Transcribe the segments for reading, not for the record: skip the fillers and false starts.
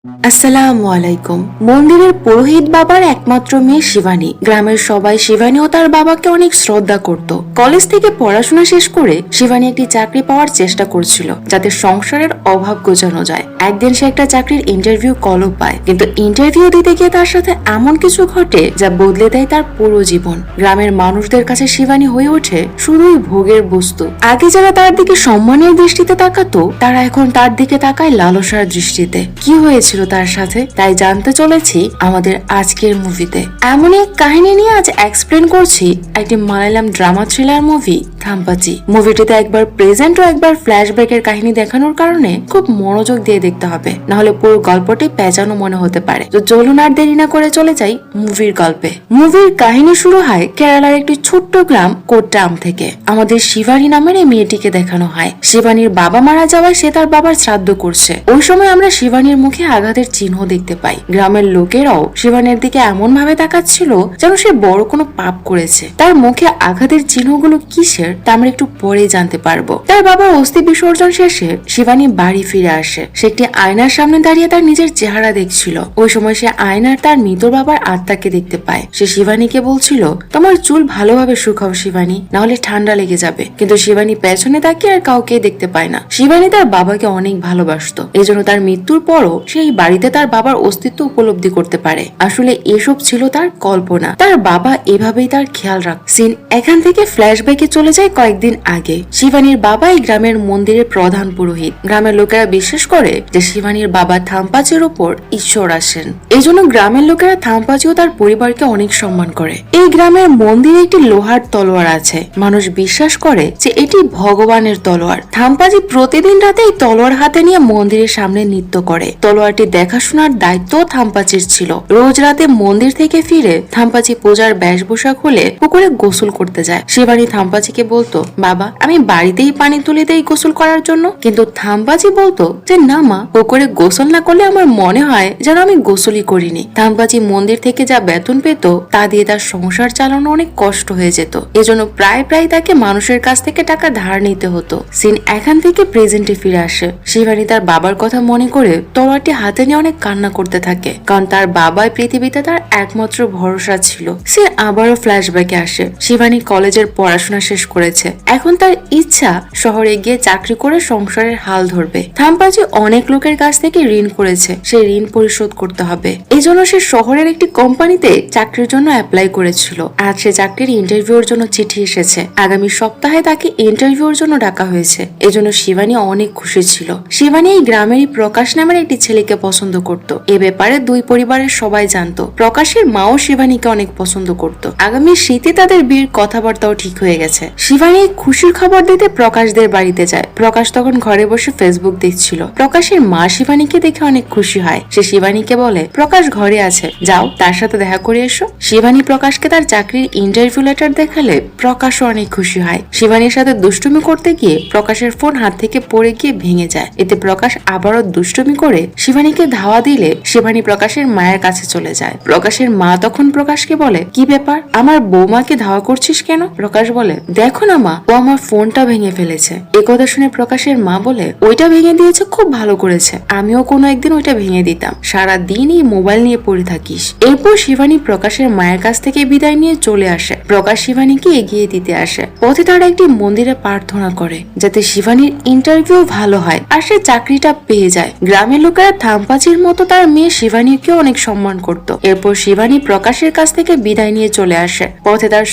আসসালামু আলাইকুম। মন্দিরের পুরোহিত বাবার একমাত্র মেয়ে শিবানী। গ্রামের সবাই শিবানী ও তার বাবাকে অনেক শ্রদ্ধা করত। কলেজ থেকে পড়াশোনা শেষ করে শিবানী একটি চাকরি পাওয়ার চেষ্টা করছিল, যাতে সংসারের অভাব গোছানো যায়। একদিন সে একটা চাকরির ইন্টারভিউ কলও পায়, কিন্তু ইন্টারভিউ দিতে গিয়ে তার সাথে এমন কিছু ঘটে যা বদলে দেয় তার পুরো জীবন। গ্রামের মানুষদের কাছে শিবানী হয়ে ওঠে শুধুই ভোগের বস্তু। আগে যারা তার দিকে সম্মানের দৃষ্টিতে তাকাতো, তারা এখন তার দিকে তাকায় লালসার দৃষ্টিতে। কি হয়েছিল তার সাথে, তাই জানতে চলেছি আমাদের আজকের মুভিতে। এমন এক কাহিনী নিয়ে আজ এক্সপ্লেন করছি একটি মালায়ালাম ড্রামা থ্রিলার মুভি থাম্পাচি। মুভিটিতে একবার প্রেজেন্ট ও একবার ফ্ল্যাশব্যাকের কাহিনী দেখানোর কারণে খুব মনোযোগ দিয়ে দেখতে হবে, নাহলে পুরো গল্পটি পেঁচানো মনে হতে পারে। তো চলুন আর দেরি না করে চলে যাই মুভির গল্পে। মুভির কাহিনী শুরু হয় কেরালার একটি ছোট্ট গ্রাম কোট্টায়াম থেকে। আমাদের শিবানী নামের এই মেয়েটিকে দেখানো হয়। শিবানীর বাবা মারা যাওয়ায় সে তার বাবার শ্রাদ্ধ করছে। ওই সময় আমরা শিবানীর মুখে আঘাতের চিহ্ন দেখতে পাই। গ্রামের লোকেরাও শিবানীর দিকে এমন ভাবে তাকাচ্ছিল যেন সে বড় কোনো পাপ করেছে। তার মুখে আঘাতের চিহ্নগুলো কিসের তা আমরা একটু পরে জানতে পারবো। তার বাবার অস্থি বিসর্জন শেষে শিবানী বাড়ি ফিরে আসে। সে একটি আয়নার সামনে দাঁড়িয়ে তার নিজের চেহারা দেখছিল। ওই সময় সে আয়নার তার মৃত বাবার আত্মাকে দেখতে পায়। সে শিবানীকে বলছিল, তোমার চুল ভালোভাবে শুকাও শিবানী, নাহলে ঠান্ডা লেগে যাবে। কিন্তু শিবানী পেছনে তাকিয়ে আর কাউকে দেখতে পায় না। শিবানী তার বাবাকে অনেক ভালোবাসতো, এজন্য তার মৃত্যুর পরও সেই বাড়িতে তার বাবার অস্তিত্ব উপলব্ধি করতে পারে। আসলে এসব ছিল তার কল্পনা। তার বাবা এভাবেই তার খেয়াল রাখ। সিন এখান থেকে ফ্ল্যাশব্যাকে চলে যায় কয়েকদিন আগে। শিবানীর বাবা এই গ্রামের মন্দিরের প্রধান পুরোহিত। গ্রামের লোকেরা বিশ্বাস করে যে শিবানীর বাবা থাম্পাচির উপর ঈশ্বর আসেন। এই জন্য গ্রামের লোকেরা থাম্পাচি ও তার পরিবারকে অনেক সম্মান করে। এই গ্রামের মন্দিরে একটি লোহার তলোয়ার আছে। মানুষ বিশ্বাস করে যে এটি ভগবানের তলোয়ার। থাম্পাচি প্রতিদিন রাতে এই তলোয়ার হাতে নিয়ে মন্দিরের সামনে নৃত্য করে। তলোয়ারটি দেখাশোনার দায়িত্ব থাম্পাচির ছিল। রোজ রাতে মন্দির থেকে ফিরে থাম্পাচি পূজার বেশভূষা খুলে পুকুরে গোসল করতে যায়। শিবানী থাম্পাচিকে বলতো, বাবা আমি বাড়িতেই পানি তুলে দেই গোসল করার জন্য। কিন্তু থাম্পাচি বলতো যে না মা, পুকুরে গোসল না করলে আমার মনে হয় যেন আমি গোসলই করিনি। থাম্পাচি মন্দির থেকে যা বেতন পেত তা দিয়ে তার সংসার চালানো অনেক কষ্ট হয়ে যেত। এজন্য প্রায় তাকে মানুষের কাছ থেকে টাকা ধার নিতে হতো। সিন এখান থেকে প্রেজেন্টে ফিরে আসে। শিবানী তার বাবার কথা মনে করে তলোয়ারটি হাতে নিয়ে অনেক কান্না করতে থাকে, কারণ তার বাবাই পৃথিবীতে তার একমাত্র ভরসা ছিল। সে আবারও ফ্ল্যাশব্যাকে আসে। শিবানী কলেজের পড়াশোনা শেষ করেছে। এখন তার ইচ্ছা শহরে গিয়ে চাকরি করে সংসারের হাল ধরবে। থাম্পাচি অনেক লোকের কাছ থেকে ঋণ করেছে, সে ঋণ পরিশোধ করতে হবে। এই জন্য সে শহরের একটি কোম্পানিতে চাকরির জন্য অ্যাপ্লাই করেছিল। আজ সে চাকরির ইন্টারভিউর জন্য চিঠি এসেছে। আগামী সপ্তাহে তাকে ইন্টারভিউর জন্য ডাকা হয়েছে। এজন্য শিবানী অনেক খুশি ছিল। শিবানী এই গ্রামেরই প্রকাশ নামের একটি ছেলেকে পছন্দ করত। এ ব্যাপারে দুই পরিবারের সবাই জানতো। প্রকাশের মাও শিবানীকে অনেক পছন্দ করত। আগামী শীতে তাদের বিয়ের কথাবার্তাও ঠিক হয়ে গেছে। শিবানী খুশির খবর দিতে প্রকাশদের বাড়িতে যায়। প্রকাশ তখন ঘরে বসে ফেসবুক দেখছিল। প্রকাশের মা শিবানীকে দেখে অনেক খুশি হয়। সে শিবানীকে বলে, প্রকাশ ঘরে আছে, যাও তার সাথে দেখা করে এসো। শিবানী প্রকাশকে তার চাকরির ইন্টারভিউ লেটার দেখালে প্রকাশও অনেক খুশি হয়। শিবানীর সাথে দুষ্টুমি করতে গিয়ে প্রকাশের ফোন হাত থেকে পড়ে গিয়ে ভেঙে যায়। এতে প্রকাশ আবারও দুষ্টুমি করে শিবানীকে ধাওয়া দিলে শিবানী প্রকাশের মায়ের কাছে চলে যায়। প্রকাশের মা তখন প্রকাশকে বলে, কি ব্যাপার, আমার বৌমাকে ধাওয়া করছিস কেন? প্রকাশ বলে, দেখো না মা, ও আমার ফোনটা ভেঙে ফেলেছে। একথা শুনে প্রকাশের মা বলে, ওইটা ভেঙে দিয়েছে, খুব ভালো করেছে, আমিও কোনো একদিন ওইটা ভেঙে দিতাম, সারা দিন এই মোবাইল নিয়ে পড়ে থাকিস। এরপর শিবানী প্রকাশের মায়ের কাছ থেকে বিদায় নিয়ে চলে আসে। প্রকাশ শিবানীকে এগিয়ে দিতে আসে। পথে তারা একটি মন্দিরে প্রার্থনা করে যাতে শিবানীর ইন্টারভিউ ভালো হয় আর সে চাকরিটা পেয়ে যায়। গ্রামের লোকেরা থাম্পাচির মতো তার মেয়ে শিবানীকে অনেক সম্মান করত। এরপর শিবানী প্রকাশের কাছ থেকে বিদায় নিয়ে চলে আসে। পথে তার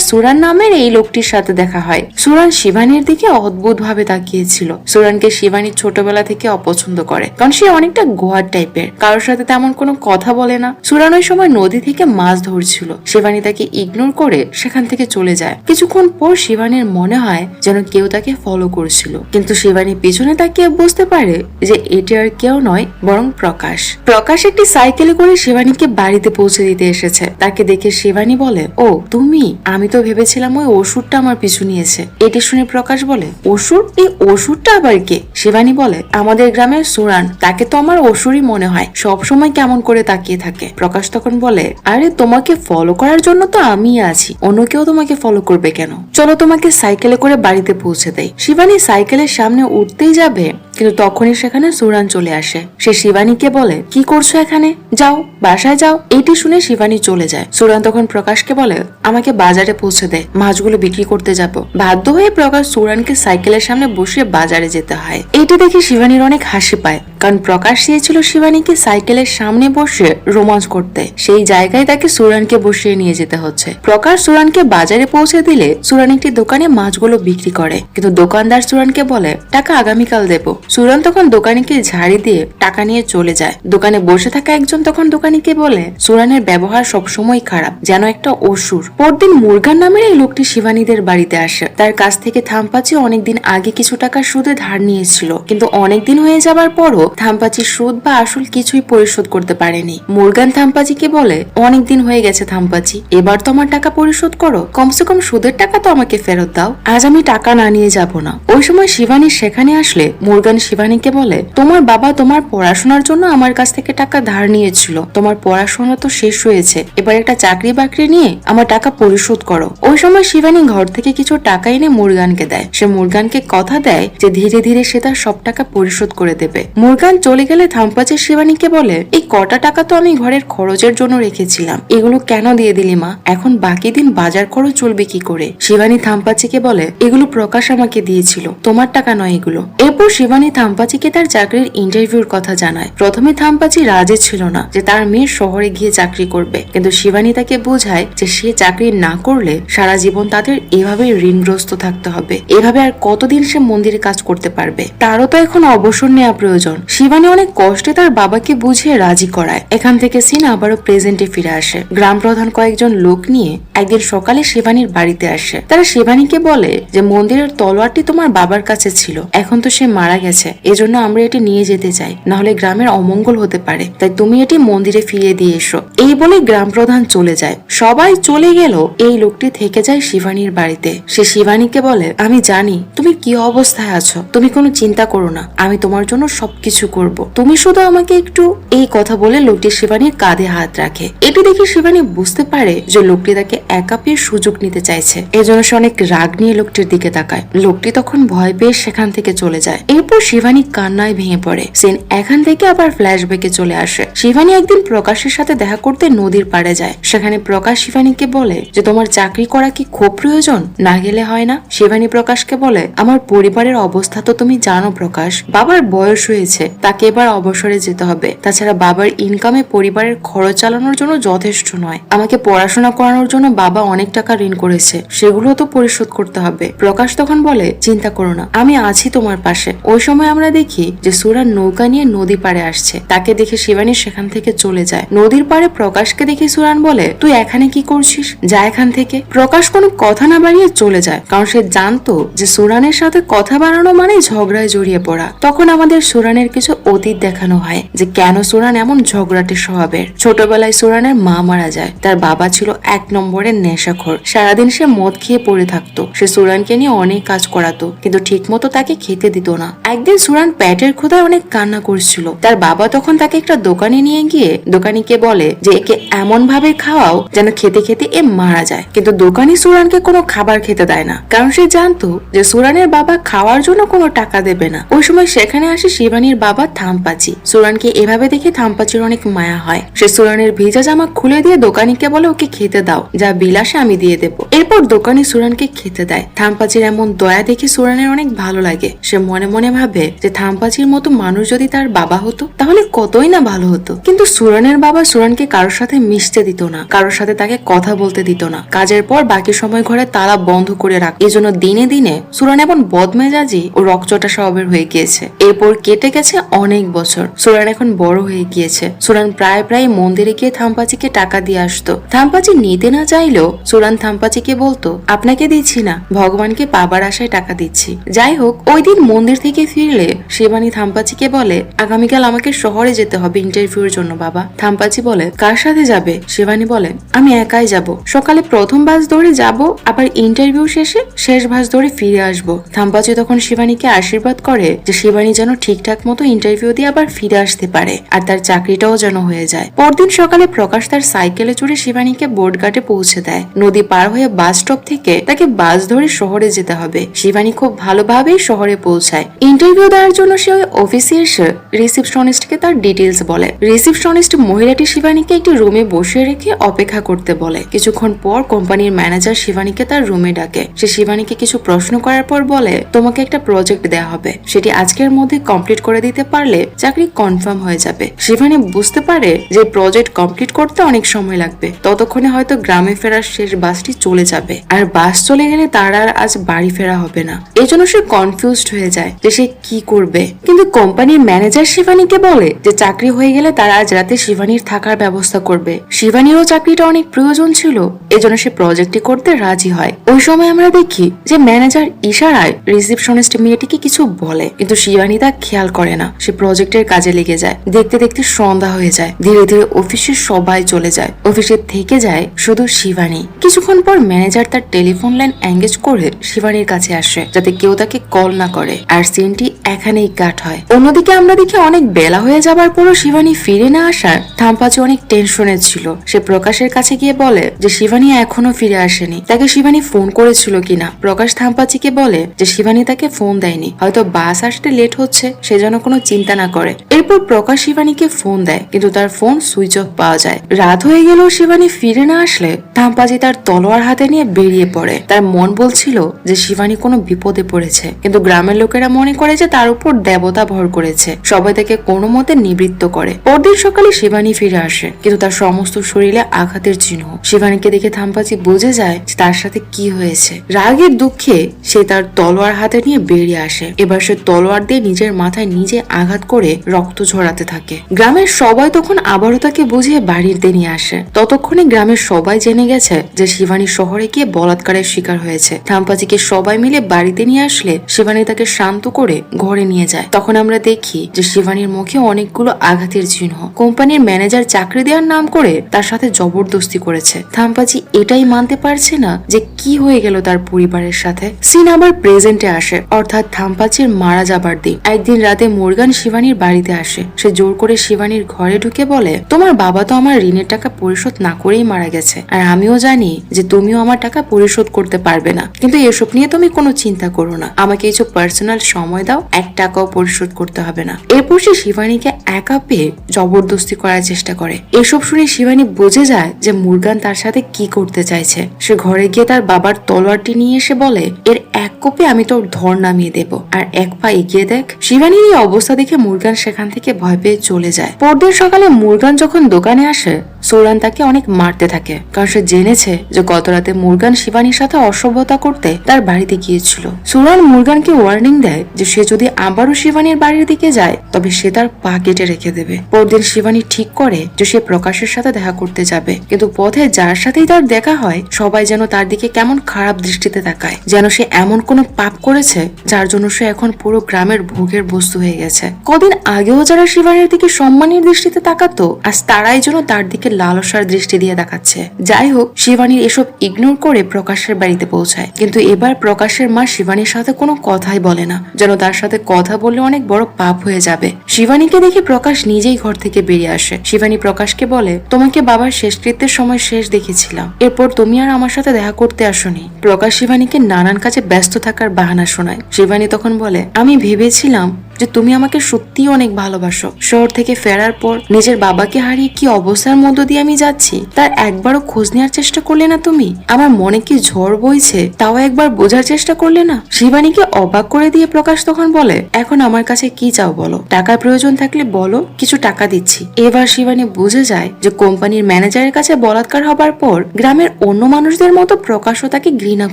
সুরান নামের এই লোকটির সাথে দেখা হয়। সুরান শিবানীর দিকে অদ্ভুত ভাবে তাকিয়েছিল। সুরানকে শিবানী ছোটবেলা থেকে অপছন্দ করে, কারণ সে অনেকটা গোয়ার টাইপের, কারোর সাথে তেমন কোনো কথা বলে না। সুরান ওই সময় নদী থেকে মাছ ধরছিল। শিবানী তাকে ইগনোর করে সেখান থেকে চলে যায়। কিছুক্ষণ পর শিবানীর মনে হয় যেন কেউ তাকে ফলো করছিল, কিন্তু শিবানী পিছনে তাকিয়ে বুঝতে পারে যে এটি আর কেউ নয় বরং প্রকাশ। প্রকাশ একটি সাইকেলে করে শিবানীকে বাড়িতে পৌঁছে দিতে এসেছে। তাকে দেখে শিবানী বলে, ও তুমি, আমি তো ভেবেছিলাম ওই ওষুধটা আমার পিছু নিয়েছে। এটি শুনে প্রকাশ বলে, অসুর? এই ওষুধটা আবার কে? শিবানী বলে, আমাদের গ্রামের সুরান, তাকে তো আমার অসুরই মনে হয়, সব সময় কেমন করে তাকিয়ে থাকে। প্রকাশ তখন বলে, আরে তোমাকে ফলো করার জন্য তো আমি আছি, অন্য কেউ তোমাকে ফলো করবে কেন? চলো তোমাকে সাইকেলে করে বাড়িতে পৌঁছে দেয়। শিবানী সাইকেলের সামনে উঠতেই যাবে কিন্তু তখনই সেখানে সুরান চলে আসে। সে শিবানীকে বলে, কি করছো এখানে, যাও বাসায় যাও। এটি শুনে শিবানী চলে যায়। সুরান তখন প্রকাশকে বলে, আমাকে বাজারে পৌঁছে দে, মাছগুলো বিক্রি করতে যাব। বাধ্য হয়ে প্রকাশ সুরানকে সাইকেলের সামনে বসিয়ে বাজারে যেতে হয়। এটি দেখে শিবানীর অনেক হাসি পায়, কারণ প্রকাশ চেয়েছিল শিবানীকে সাইকেলের সামনে বসে রোমাঞ্চ করতে, সেই জায়গায় তাকে সুরানকে বসিয়ে নিয়ে যেতে হচ্ছে। প্রকাশ সুরানকে বাজারে পৌঁছে দিলে সুরান একটি দোকানে মাছগুলো বিক্রি করে, কিন্তু দোকানদার সুরানকে বলে টাকা আগামীকাল দেব। সুরান তখন দোকানিকে ঝাড়ি দিয়ে টাকা নিয়ে চলে যায়। দোকানে বসে থাকা একজন তখন দোকানিকে বলে, সুরানের ব্যবহার সবসময় খারাপ, যেন একটা অসুর। পরদিন মুরগান নামের এই লোকটি শিবানীদের বাড়িতে আসে। তার কাছ থেকে থাম্পাচি অনেকদিন আগে কিছু টাকা সুদে ধার নিয়েছিল, কিন্তু অনেকদিন হয়ে যাবার পরও থাম্পাচি সুদ বা আসল কিছুই পরিশোধ করতে পারেনি। মুরগান থাম্পাচিকে বলে, অনেকদিন হয়ে গেছে থাম্পাচি, এবার তো আমার টাকা পরিশোধ করো, কমসে কম সুদের টাকা তো আমাকে ফেরত দাও, আজ আমি টাকা না নিয়ে যাব না। ওই সময় শিবানী সেখানে আসলে মুরগান শিবানীকে বলে, তোমার বাবা তোমার পড়াশোনার জন্য আমার কাছ থেকে টাকা ধার নিয়েছিল, তোমার পড়াশোনা তো শেষ হয়েছে, এবার একটা চাকরি বাকরি নিয়ে আমার টাকা পরিশোধ করো। ওই সময় শিবানী ঘর থেকে কিছু টাকা এনে মুরগানকে দেয়। সে মুরগানকে কথা দেয় যে ধীরে ধীরে সে তার সব টাকা পরিশোধ করে দেবে। মুরগান চলে গেলে থাম্পাচি শিবানীকে বলে, এই কটা টাকা তো আমি ঘরের খরচের জন্য রেখেছিলাম, এগুলো কেন দিয়ে দিলি মা, এখন বাকি দিন বাজার খরচ চলবে কি করে? শিবানী থাম্পাচিকে বলে, এগুলো প্রকাশ আমাকে দিয়েছিল, তোমার টাকা নয় এগুলো। এরপর শিবানী থাম্পাচিকে তার চাকরির ইন্টারভিউর কথা জানায়। প্রথমে থাম্পাচি রাজি ছিল না যে তার মেয়ে শহরে গিয়ে চাকরি করবে, কিন্তু শিবানী তাকে বোঝায় যে সে চাকরি না করলে সারা জীবন তাদের এভাবে ঋণগ্রস্ত থাকতে হবে, এভাবে আর কতদিন সে মন্দিরে কাজ করতে পারবে, তারও তো এখন অবসর নেওয়া প্রয়োজন। শিবানী অনেক কষ্টে তার বাবাকে বুঝিয়ে রাজি করায়। এখান থেকে সিন আবারও প্রেজেন্টে ফিরে আসে। গ্রাম প্রধান কয়েকজন লোক নিয়ে একদিন সকালে শিবানীর বাড়িতে আসে। তারা শিবানীকে বলে যে মন্দিরের তলোয়ারটি তোমার বাবার কাছে ছিল, এখন তো সে মারা গেছে, এজন্য আমরা এটি নিয়ে যেতে চাই, নাহলে গ্রামের অমঙ্গল হতে পারে, তাই তুমি এটি মন্দিরে ফিরিয়ে দিয়ে এসো। এই বলে গ্রাম প্রধান চলে যায়। সবাই চলে গেল, এই লোকটি থেকে যায় শিবানীর বাড়িতে। সে শিবানীকে বলে, আমি জানি তুমি কি অবস্থায় আছো, তুমি কোনো চিন্তা করো না, আমি তোমার জন্য সবকিছু করব, তুমি শুধু আমাকে একটু। এই কথা বলে লোকটি শিবানীর কাঁধে হাত রাখে। এটি দেখে শিবানী বুঝতে পারে যে লোকটি তাকে একা পেয়ে সুযোগ নিতে চাইছে, এজন্য সে অনেক রাগ নিয়ে লোকটির দিকে তাকায়। লোকটি তখন ভয় পেয়ে সেখান থেকে চলে যায়। এরপর শিবানী কান্নায় ভেঙে পড়ে। সিন এখান থেকে আবার ফ্ল্যাশব্যাকে চলে আসে। শিবানী একদিন প্রকাশের সাথে দেখা করতে নদীর পাড়ে যায়। সেখানে প্রকাশ শিবানীকে বলে যে তোমার চাকরি করা কি খুব প্রয়োজন, না গেলে হয় না। শিবানী প্রকাশকে বলে, আমার পরিবারের অবস্থা তো তুমি জানো প্রকাশ, বাবার বয়স হয়েছে, তাকে এবার অবসরে যেতে হবে, তাছাড়া বাবার ইনকামে পরিবারের খরচ চালানোর জন্য যথেষ্ট নয়, আমাকে পড়াশোনা করানোর জন্য বাবা অনেক টাকা ঋণ করেছে, সেগুলো তো পরিশোধ করতে হবে। প্রকাশ তখন বলে, চিন্তা করো না, আমি আছি তোমার পাশে। ওই সময় আমরা দেখি যে সুরান নৌকা নিয়ে নদী পাড়ে আসছে। তাকে দেখে শিবানী সেখান থেকে চলে যায়। নদীর পাড়ে প্রকাশকে দেখে সুরান বলে, তুই এখানে কি করছিস, যা এখান থেকে। প্রকাশ কোনো কথা না বাড়িয়ে চলে যায়, কারণ সে জানতো যে সুরানের সাথে কথা বাড়ানো মানে ঝগড়ায় জড়িয়ে পড়া। তখন আমাদের সুরানের কিছু অতীত দেখানো হয় যে কেন সুরান এমন ঝগড়াটে স্বভাবের। ছোটবেলায় সুরানের মা মারা যায়। তার বাবা ছিল 1 নম্বরের নেশাখোর। সারাদিন সে মদ খেয়ে পড়ে থাকতো। সে সুরানকে নিয়ে অনেক কাজ করাতো, কিন্তু ঠিক মতো তাকে খেতে দিত না। একদিন সুরান পেটের ক্ষুধায় অনেক কান্না করছিল। তার বাবা তখন তাকে একটা দোকানে নিয়ে গিয়ে দোকানিকে বলে যে একে এমন ভাবে খাওয়াও যেন খেতে খেতে এ মারা যায়। কিন্তু দোকানি সুরানকে কোনো খাবার খেতে দেয় না, কারণ সে জানতো যে সুরানের বাবা খাওয়ার জন্য কোনো টাকা দেবে না। ওই সময় সেখানে আসে শিবানীর বাবা থাম্পাচি। সুরানকে এভাবে দেখে থাম্পাচির অনেক মায়া হয়। সে সুরানের ভিজা জামা খুলে দিয়ে দোকানিকে বলে, ওকে খেতে দাও, যা বিল আসে আমি দিয়ে দেবো। এরপর দোকানি সুরানকে খেতে দেয়। থাম্পাচির এমন দয়া দেখে সুরানের অনেক ভালো লাগে। সে মনে মনে ভাবে যে থাম্পাচির মতো মানুষ যদি তার বাবা হতো তাহলে কতই না ভালো হতো। কিন্তু সুরানের বাবা সুরানকে কারোর সাথে মিশতে দিত না, কারোর সাথে তাকে কথা বলতে দিত না। কাজের পর বাকি সময় ঘরে তালা বন্ধ করে রাখ। এই জন্য দিনে দিনে সুরান এমন বদমেজাজি ও রকচটা স্বভাবের হয়ে গিয়েছে। এরপর কেটে গেছে অনেক বছর। সুরান এখন বড় হয়ে গিয়েছে। সুরান প্রায় প্রায় মন্দিরে গিয়ে থাম্পাচিকে টাকা দিয়ে আসতো। থাম্পাচি নিতে না চাইলেও সুরান থাম্পাচিকে বলতো, আপনাকে দিচ্ছি না, ভগবানকে পাবার আশায় টাকা দিচ্ছি। যাই হোক, ওই দিন মন্দির থেকে ফিরলে শিবানী থাম্পাচিকে বলে, আগামীকাল আমাকে শহরে যেতে হবে ইন্টারভিউর জন্য বাবা। থাম্পাচি বলে, কার সাথে যাবে? শিবানী বলে, আমি একাই যাব। সকালে প্রথম বাস ধরে যাব, আবার ইন্টারভিউ শেষে শেষ বাস ধরে ফিরে আসবো। থাম্পাচি তখন শিবানীকে আশীর্বাদ করে যে শিবানী যেন ঠিকঠাক মতো ইন্টারভিউ দিয়ে আবার ফিরে আসতে পারে, আর তার চাকরিটাও যেন হয়ে যায়। পরদিন সকালে প্রকাশ তার সাইকেলে চড়ে শিবানীকে বোর্ডঘাটে পৌঁছে দেয়। নদী পার হয়ে বাস স্টপ থেকে তাকে বাস ধরে শহরে যেতে হবে। শিবানী খুব ভালোভাবেই শহরে পৌঁছায়। ইন্টারভিউ দেওয়ার জন্য সে ওই অফিসে এসে রিসেপশনিস্টকে তার ডিটেলস বলে। রিসেপশনিস্ট মহিলাটি শিবানীকে একটি রুমে বসিয়ে রেখে অপেক্ষা করতে বলে। কিছুক্ষণ পর কোম্পানির ম্যানেজার শিবানীকে তার রুমে ডাকে। সে শিবানীকে কিছু প্রশ্ন করার পর বলে, তোমাকে একটা প্রজেক্ট দেওয়া হবে, সেটি আজকের মধ্যে কমপ্লিট করে দিতে পারলে চাকরি কনফার্ম হয়ে যাবে। শিবানী বুঝতে পারে যে প্রজেক্ট কমপ্লিট করতে অনেক সময় লাগবে, ততক্ষণে হয়তো গ্রামে ফেরার শেষ বাসটি চলে যাবে, আর বাস চলে গেলে তার আর আজ বাড়ি ফেরা হবে না। এই জন্য সে কনফিউজড হয়ে যায় যে সে কি করবে। কিন্তু কোম্পানির ম্যানেজার শিবানীকে বলে যে চাকরি হয়ে গেলে তারা আজ রাতে শিবানীর থাকার ব্যবস্থা করবে। শিবানীরও চাকরিটা অনেক প্রয়োজন ছিল, এজন্য সে প্রজেক্টটি করতে রাজি হয়। ওই সময় আমরা দেখি যে ম্যানেজার ইশারায় রিসেপশনিস্ট মেয়েটিকে কিছু বলে, কিন্তু শিবানী তা খেয়াল করে না। সে প্রজেক্টের কাজে লেগে যায়। দেখতে দেখতে সন্ধ্যা হয়ে যায়। ধীরে ধীরে অফিসের সবাই চলে যায়। অফিসে থেকে যায় শুধু শিবানী। কিছুক্ষণ পর ম্যানেজার তার টেলিফোন লাইন এঙ্গেজ করে শিবানীর কাছে আসে, যাতে কেউ তাকে কল না করে। আর সিনটি এখানেই কাট হয়। অন্যদিকে আমরা দেখি অনেক বেলা হয়ে যাবার পরও শিবানী ফিরে না আসার থাম্পাচি অনেক টেনশনে ছিল। সে প্রকাশের কাছে গিয়ে বলে যে শিবানী এখনো ফিরে আসেনি, তাকে শিবানী ফোন করেছিল কিনা। প্রকাশ থাম্পাচিকে বলে যে শিবানী তাকে ফোন দেয়নি, হয়তো বাস আসতে লেট হচ্ছে, সেজন্য কোনো চিন্তা না করে। এরপর প্রকাশ শিবানীকে ফোন দেয়, কিন্তু তার ফোন সুইচ অফ পাওয়া যায়। রাত হয়ে গেলেও শিবানী ফিরে না আসলে থাম্পাচি তার তলোয়ার হাতে নিয়ে বেরিয়ে পড়ে। তার মন বলছিল যে শিবানী কোনো বিপদে পড়েছে, কিন্তু গ্রামের লোকেরা মনে করে যে তার উপর দেবতা ভর করেছে। সবাই তাকে কোনো মতে নিবৃত্ত করে। পরদিন সকালে শিবানী ফিরে আসে, কিন্তু তার সমস্ত শরীরে আঘাতের চিহ্ন। শিবানীকে দেখে থাম্পাচি বুঝে যায় যে তার সাথে কি হয়েছে। রাগের দুঃখে সে তার তলোয়ার হাতে নিয়ে বেরিয়ে আসে। এবার সে তলোয়ার দিয়ে নিজের মাথায় নিজে আঘাত করে রক্ত ঝরাতে থাকে। গ্রামের সবাই তখন আবারও তাকে বুঝিয়ে বাড়িতে নিয়ে আসে। ততক্ষণে গ্রামের সবাই জেনে গেছে যে শিবানী শহরে গিয়ে বলাৎকারের শিকার হয়েছে। থাম্পাচিকে সবাই মিলে বাড়িতে নিয়ে আসলে শিবানী তাকে শান্ত করে ঘরে নিয়ে যায়। তখন আমরা দেখি যে শিবানীর মুখে অনেকগুলো আঘাতের চিহ্ন। কোম্পানির ম্যানেজার চাকরি দেওয়ার নাম করে তার সাথে জবরদস্তি করেছে। থাম্পাচি এটাই মানতে পারছে না যে কি হয়ে গেল তার পরিবারের সাথে। সিন আবার প্রেজেন্টে আসে, অর্থাৎ থাম্পাচির মারা যাবার দিন। একদিন রাতে মুরগান শিবানীর বাড়িতে আসে। সে জোর করে শিবানীর ঘরে ঢুকে বলে, তোমার বাবা তো আমার ঋণের টাকা পরিশোধ না করেই মারা গেছে, আর আমিও জানি যে তুমিও আমার টাকা পরিশোধ করতে পারবে না, কিন্তু এসব নিয়ে তুমি কোনো চিন্তা করো না, আমাকে কিছু পার্সোনাল সময় দাও, 1 টাকাও পরিশোধ করতে হবে না। এরপর সে শিবানীকে একা পেয়ে জবরদস্তি করার চেষ্টা করে। এসব শুনে শিবানী বুঝে যায় যে মুরগান তার সাথে কি করতে চাইছে। সে ঘরে গিয়ে তার বাবার তলোয়ারটি নিয়ে এসে বলে, এর 1 কোপে আমি তোর ধর নামিয়ে দেব, আর 1 পা এগিয়ে দেখ। শিবানীর এই অবস্থা দেখে মুরগান সেখান থেকে ভয় পেয়ে চলে যায়। পরদিন সকালে মুরগান যখন দোকানে আসে, সুরান তাকে অনেক মারতে থাকে, কারণ সে জেনেছে যে গত রাতে মুরগান শিবানীর সাথে অসভ্যতা করতে তার বাড়িতে গিয়েছিল। সুরান মুরগানকে ওয়ার্নিং দেয় যে সে যদি আবারও শিবানীর বাড়ির দিকে যায় তবে সে তার পা কেটে রেখে দেবে। পরদিন শিবানী ঠিক করে যে সে প্রকাশের সাথে দেখা করতে যাবে, কিন্তু পথে যার সাথেই তার দেখা হয় সবাই যেন তার দিকে কেমন খারাপ দৃষ্টিতে তাকায়, যেন সে এমন কোনো পাপ করেছে যার জন্য সে এখন পুরো গ্রামের ভোগের বস্তু হয়ে গেছে। কদিন আগেও যারা শিবানীর দিকে সম্মানের দৃষ্টিতে তাকাতো, আজ তারাই যেন তার দিকে লালসার দৃষ্টি দিয়ে দেখাচ্ছে। যাই হোক, শিবানীর এসব ইগনোর করে প্রকাশের বাড়িতে পৌঁছায়, কিন্তু এবার প্রকাশের মা শিবানীর সাথে কোনো কথাই বলে না, যেন তার সাথে কথা বললে অনেক বড় পাপ হয়ে যাবে। শিবানীকে দেখে প্রকাশ নিজেই ঘর থেকে বেরিয়ে আসে। শিবানী প্রকাশকে বলে, তোমাকে বাবার শেষকৃত্যের সময় শেষ দেখেছিলাম, এরপর তুমি আর আমার সাথে দেখা করতে আসোনি। প্রকাশ শিবানীকে নানান কাজে ব্যস্ত থাকার বাহানা শোনায়। শিবানী তখন বলে, আমি ভেবেছিলাম যে তুমি আমাকে সত্যিই অনেক ভালোবাসো। শহর থেকে ফেরার পর নিজের বাবাকে হারিয়ে কি অবস্থার মধ্য দিয়ে আমি যাচ্ছি তার একবারও খোঁজ নেওয়ার চেষ্টা করলে না তুমি। আমার মনে কি ঝড় বইছে তাও একবার বোঝার চেষ্টা করলে না। শিবানীকে অবাক করে দিয়ে প্রকাশ তখন বলে, এখন আমার কাছে কি চাও বলো, টাকার প্রয়োজন থাকলে বলো, কিছু টাকা দিচ্ছি। এবার শিবানী বুঝে যায় যে কোম্পানির ম্যানেজারের কাছে বলাৎকার হবার পর গ্রামের অন্য মানুষদের মতো প্রকাশও তাকে ঘৃণা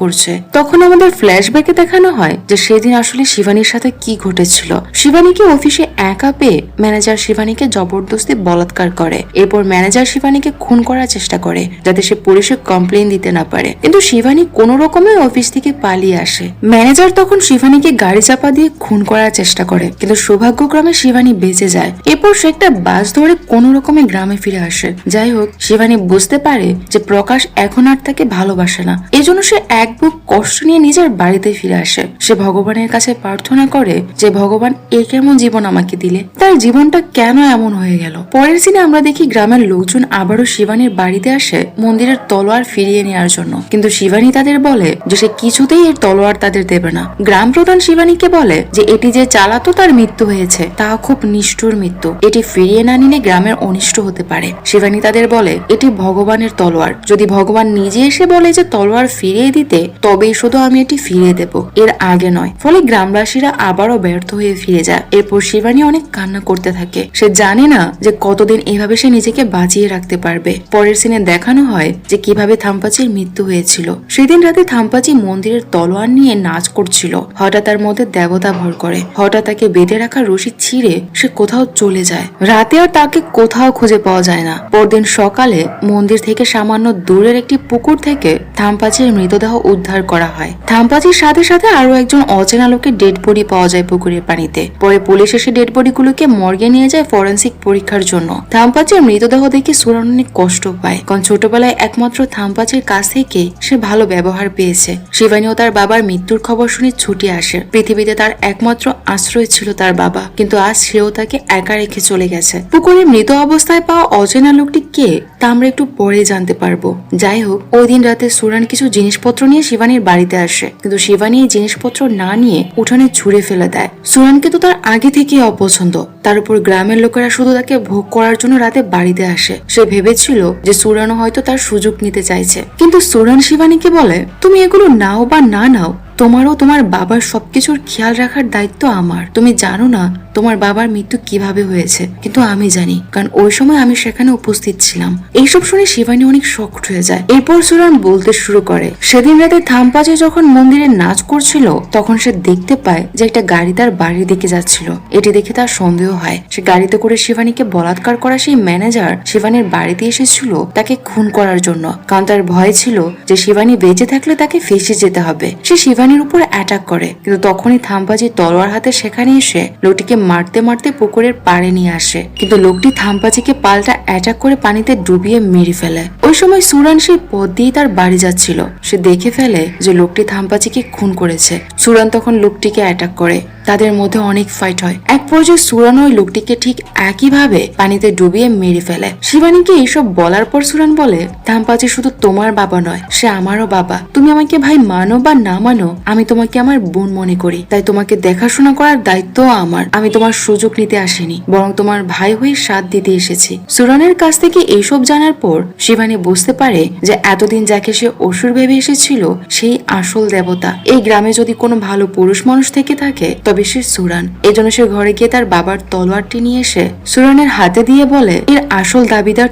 করছে। তখন আমাদের ফ্ল্যাশব্যাকে দেখানো হয় যে সেদিন আসলে শিবানীর সাথে কি ঘটেছিল। শিবানীকে অফিসে একা পেয়ে ম্যানেজার শিবানীকে জবরদস্তি বলাৎকার করে। এরপর ম্যানেজার শিবানীকে খুন করার চেষ্টা করে যাতে সে পুলিশে কমপ্লেন দিতে না পারে, কিন্তু শিবানী কোনো রকমে অফিস থেকে পালিয়ে আসে। ম্যানেজার তখন শিবানীকে গাড়ি চাপা দিয়ে খুন করার চেষ্টা করে, কিন্তু সৌভাগ্যক্রমে শিবানী শিবানী বেঁচে যায়। এরপর সে একটা বাস ধরে কোন রকমে গ্রামে ফিরে আসে। যাই হোক, শিবানী বুঝতে পারে যে প্রকাশ এখন আর তাকে ভালোবাসে না। এজন্য সে এক বুক কষ্ট নিয়ে নিজের বাড়িতে ফিরে আসে। সে ভগবানের কাছে প্রার্থনা করে যে ভগবান এ কেমন জীবন আমাকে দিলে, তার জীবনটা কেন এমন হয়ে গেল। পরের সিনে আমরা দেখি গ্রামের লোকজন আবারও শিবানীর বাড়িতে আসে মন্দিরের তলোয়ার ফিরিয়ে নেওয়ার জন্য, কিন্তু শিবানী তাদের বলে যে সে কিছুতেই এর তলোয়ার তাদের দেবে না। গ্রাম প্রধান শিবানীকে বলে যে এটি যে চালাতো তার মৃত্যু হয়েছে, তা খুব নিষ্ঠুর মৃত্যু, এটি ফিরিয়ে না নিলে গ্রামের অনিষ্ট হতে পারে। শিবানী তাদের বলে এটি ভগবানের তলোয়ার, যদি ভগবান নিজে এসে বলে যে তলোয়ার ফিরিয়ে দিতে, তবেই শুধু আমি এটি ফিরিয়ে দেব, এর আগে নয়। ফলে গ্রামবাসীরা আবারও ব্যর্থ হয়ে ফিরে যায়। এরপর শিবানী অনেক কান্না করতে থাকে। সে জানে না যে কতদিন এভাবে সে নিজেকে বাঁচিয়ে রাখতে পারবে। পরের সিনে দেখানো হয় যে কিভাবে থাম্পাচির মৃত্যু হয়েছিল। সেদিন রাতে থাম্পাচি মন্দিরের তলোয়ার নিয়ে নাচ করছিল। হঠাৎ তার মধ্যে দেবতা ভর করে। হঠাৎ তাকে বেঁধে রাখা রশি ছিঁড়ে সে কোথাও চলে যায়। রাতে আর তাকে কোথাও খুঁজে পাওয়া যায় না। পরদিন সকালে মন্দির থেকে সামান্য দূরের একটি পুকুর থেকে থাম্পাচির মৃতদেহ উদ্ধার করা হয়। থাম্পাচির সাথে সাথে আরো একজন অচেনা লোকের ডেড বডি পাওয়া যায় পুকুরের পানিতে। পরে পুলিশ এসে ডেড বডি গুলোকে মর্গে নিয়ে যায় ফরেন্সিক পরীক্ষার জন্য। থাম্পাচির মৃতদেহ দেখে সুরান অনেক কষ্ট পায়, কারণ ছোটবেলায় একমাত্র থাম্পাচির কাছ থেকে সে ভালো ব্যবহার পেয়েছে। শিবানীও তার বাবার মৃত্যুর খবর শুনে ছুটে আসে। পৃথিবীতে তার একমাত্র আশ্রয় ছিল তার বাবা, কিন্তু আজ সেও তাকে একা রেখে চলে গেছে। পুকুরে মৃত অবস্থায় পাওয়া অচেনা লোকটি কে, তা আমরা একটু পরে জানতে পারবো। যাই হোক, ওই দিন রাতে সুরান কিছু জিনিসপত্র নিয়ে শিবানীর বাড়িতে আসে, কিন্তু শিবানী এই জিনিসপত্র না নিয়ে উঠানে ছুঁড়ে ফেলে দেয়। সুরানকে তো তার আগে থেকেই অপছন্দ, তার উপর গ্রামের লোকেরা শুধু তাকে ভোগ করার জন্য রাতে বাড়িতে আসে। সে ভেবেছিল যে সুরানও হয়তো তার সুযোগ নিতে চাইছে, কিন্তু সুরান শিবানীকে বলে তুমি এগুলো নাও বা না নাও, তোমারও তোমার বাবার সবকিছুর খেয়াল রাখার দায়িত্ব আমার। তুমি জানো না তোমার বাবার মৃত্যু কিভাবে হয়েছে, কিন্তু আমি জানি, কারণ ওই সময় আমি সেখানে উপস্থিত ছিলাম। এইসব শুনে শিবানী অনেক শকড হয়ে যায়। এরপর সুরান বলতে শুরু করে সেদিন রাতে থাম্পাচি যখন মন্দিরে নাচ করছিল, তখন সে দেখতে পায় যে একটা গাড়ি তার বাড়ির দিকে যাচ্ছিল। এটি দেখে তার সন্দেহ হয়। সে গাড়িতে করে শিবানীকে বলাৎকার করা সেই ম্যানেজার শিবানীর বাড়িতে এসেছিল তাকে খুন করার জন্য, কারণ তার ভয় ছিল যে শিবানী বেঁচে থাকলে তাকে ফেঁসে যেতে হবে। সে শিবানীর উপর অ্যাটাক করে, কিন্তু তখনই থাম্পাচি তলোয়ার হাতে সেখানে এসে লোকটিকে মারতে মারতে পুকুরের পাড়ে নিয়ে আসে, কিন্তু লোকটি থাম্পাচিকে পাল্টা অ্যাটাক করে পানিতে ডুবিয়ে মেরে ফেলে। ওই সময় সুরান সেই পথ দিয়ে তার বাড়ি যাচ্ছিল। সে দেখে ফেলে যে লোকটি থাম্পাচিকে খুন করেছে। সুরান তখন লোকটিকে অ্যাটাক করে। তাদের মধ্যে অনেক ফাইট হয়। এক পর্যায়ে সুরান ওই লোকটিকে ঠিক একইভাবে পানিতে ডুবিয়ে মেরে ফেলে। শিবানীকে এইসব বলার পর সুরান বলে থাম্পাচি শুধু তোমার বাবা নয়, সে আমারও বাবা। তুমি আমাকে ভাই মানো বা না মানো, আমি তোমাকে আমার বোন মনে করি, তাই তোমাকে দেখাশোনা করার দায়িত্ব আমার। আমি তোমার সুযোগ নিতে আসিনি, বরং তোমার ভাই হয়ে সাথ দিতে এসেছি। সুরানের কাছ থেকে এইসব জানার পর শিবানী বুঝতে পারে যে এতদিন যাকে সে অসুর ভেবে এসেছিল সেই আসল দেবতা। এই গ্রামে যদি কোনো ভালো পুরুষ মানুষ থেকে থাকে তবে সে সুরান। এজন্য সে ঘরে গিয়ে তার বাবার তলোয়ারটি নিয়ে এসে সুরানের হাতে দিয়ে বলে এর আসল দাবিদার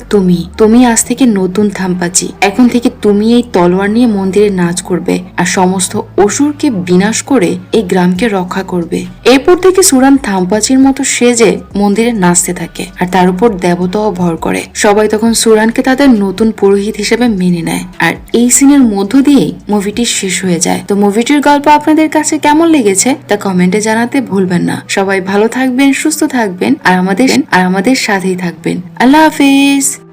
তুমি আজ থেকে নতুন থাম্পাচি। এখন থেকে তুমি এই তলোয়ার নিয়ে মন্দিরে নাচ করবে আর সমস্ত অসুরকে বিনাশ করে এই গ্রামকে রক্ষা করবে। এরপর থেকে সুরান থাম্পাচির মতো সেজে মন্দিরে নাচতে থাকে, আর তার উপর দেবতাও ভর করে। সবাই তখন সুরানকে তাদের নতুন পুরোহিত হিসেবে মেনে নেয়। আর এই সিনের মধ্য দিয়েই মুভিটি শেষ হয়ে যায়। তো মুভিটির গল্প আপনাদের কাছে কেমন লেগেছে তা কমেন্টে জানাতে ভুলবেন না। সবাই ভালো থাকবেন, সুস্থ থাকবেন, আর আমাদের সাথেই থাকবেন। আল্লাহ হাফেজ।